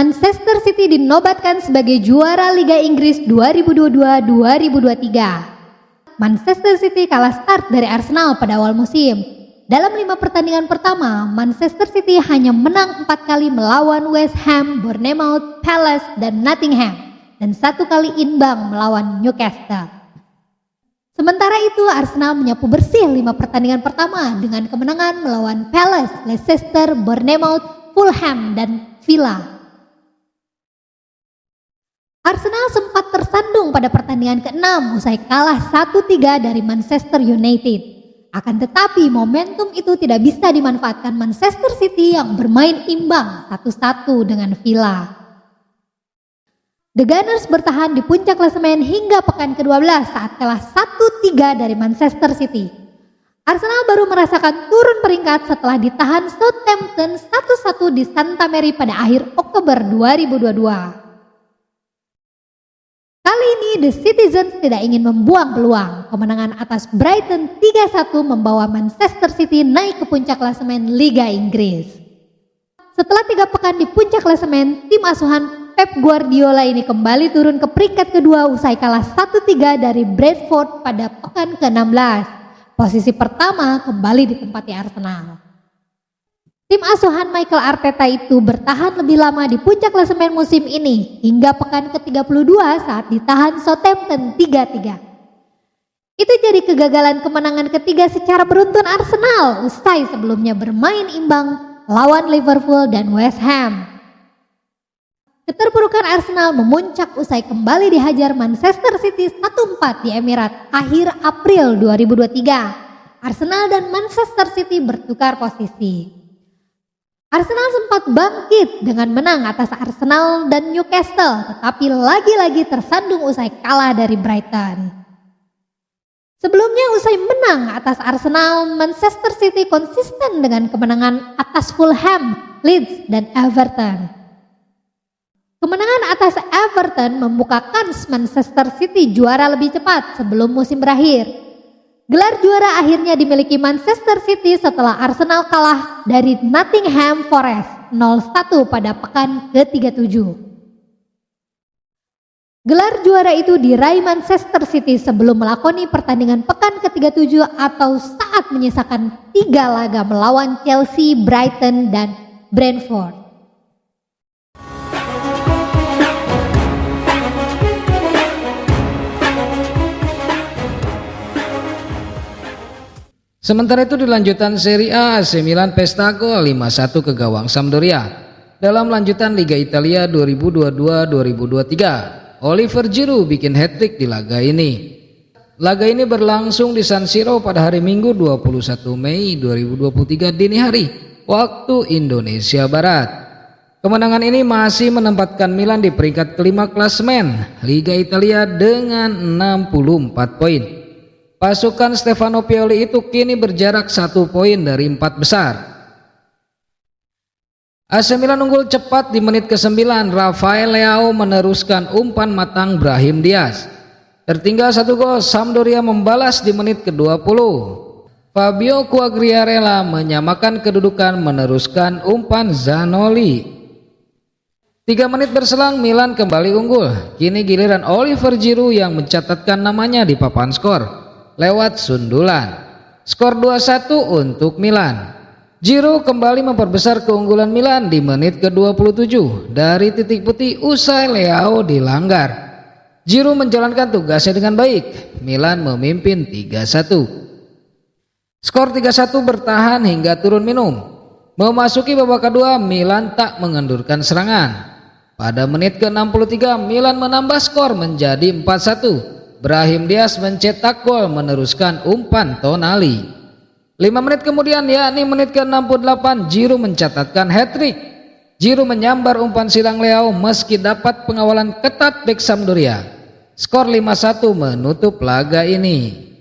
Manchester City dinobatkan sebagai juara Liga Inggris 2022-2023. Manchester City kalah start dari Arsenal pada awal musim. Dalam 5 pertandingan pertama, Manchester City hanya menang 4 kali melawan West Ham, Bournemouth, Palace, dan Nottingham, dan 1 kali imbang melawan Newcastle. Sementara itu, Arsenal menyapu bersih 5 pertandingan pertama dengan kemenangan melawan Palace, Leicester, Bournemouth, Fulham, dan Villa. Arsenal sempat tersandung pada pertandingan ke-6 usai kalah 1-3 dari Manchester United. Akan tetapi momentum itu tidak bisa dimanfaatkan Manchester City yang bermain imbang 1-1 dengan Villa. The Gunners bertahan di puncak klasemen hingga pekan ke-12 saat kalah 1-3 dari Manchester City. Arsenal baru merasakan turun peringkat setelah ditahan Southampton 1-1 di Santa Mary pada akhir Oktober 2022. Kali ini The Citizens tidak ingin membuang peluang. Kemenangan atas Brighton 3-1 membawa Manchester City naik ke puncak klasemen Liga Inggris. Setelah 3 pekan di puncak klasemen, tim asuhan Pep Guardiola ini kembali turun ke peringkat kedua usai kalah 1-3 dari Brentford pada pekan ke-16. Posisi pertama kembali ditempati Arsenal. Tim asuhan Mikel Arteta itu bertahan lebih lama di puncak klasemen musim ini hingga pekan ke-32 saat ditahan Southampton 3-3. Itu jadi kegagalan kemenangan ketiga secara beruntun Arsenal usai sebelumnya bermain imbang lawan Liverpool dan West Ham. Keterpurukan Arsenal memuncak usai kembali dihajar Manchester City 1-4 di Emirates akhir April 2023. Arsenal dan Manchester City bertukar posisi. Arsenal sempat bangkit dengan menang atas Arsenal dan Newcastle, tetapi lagi-lagi tersandung usai kalah dari Brighton. Sebelumnya usai menang atas Arsenal, Manchester City konsisten dengan kemenangan atas Fulham, Leeds, dan Everton. Kemenangan atas Everton membuka kans Manchester City juara lebih cepat sebelum musim berakhir. Gelar juara akhirnya dimiliki Manchester City setelah Arsenal kalah dari Nottingham Forest 0-1 pada pekan ke-37. Gelar juara itu diraih Manchester City sebelum melakoni pertandingan pekan ke-37 atau saat menyisakan 3 laga melawan Chelsea, Brighton, dan Brentford. Sementara itu di lanjutan Serie A, AC Milan pesta gol 5-1 ke gawang Sampdoria. Dalam lanjutan Liga Italia 2022-2023, Oliver Giroud bikin hat-trick di laga ini. Laga ini berlangsung di San Siro pada hari Minggu 21 Mei 2023 dini hari, waktu Indonesia Barat. Kemenangan ini masih menempatkan Milan di peringkat kelima klasemen Liga Italia dengan 64 poin. Pasukan Stefano Pioli itu kini berjarak 1 poin dari 4 besar. AC Milan unggul cepat di menit ke-9. Rafael Leao meneruskan umpan matang Brahim Diaz. Tertinggal 1 gol, Sampdoria membalas di menit ke-20. Fabio Quagliarella menyamakan kedudukan meneruskan umpan Zanoli. 3 menit berselang Milan kembali unggul. Kini giliran Oliver Giroud yang mencatatkan namanya di papan skor lewat sundulan. Skor 2-1 untuk Milan. Giroud kembali memperbesar keunggulan Milan di menit ke-27 dari titik putih usai Leao dilanggar. Giroud menjalankan tugasnya dengan baik. Milan memimpin 3-1. Skor 3-1 bertahan hingga turun minum. Memasuki babak kedua, Milan tak mengendurkan serangan. Pada menit ke-63 Milan menambah skor menjadi 4-1. Brahim Diaz mencetak gol meneruskan umpan Tonali. 5 menit kemudian, yakni menit ke-68, Giroud mencatatkan hat-trick. Giroud menyambar umpan silang Leao meski dapat pengawalan ketat bek Sampdoria. Skor 5-1 menutup laga ini.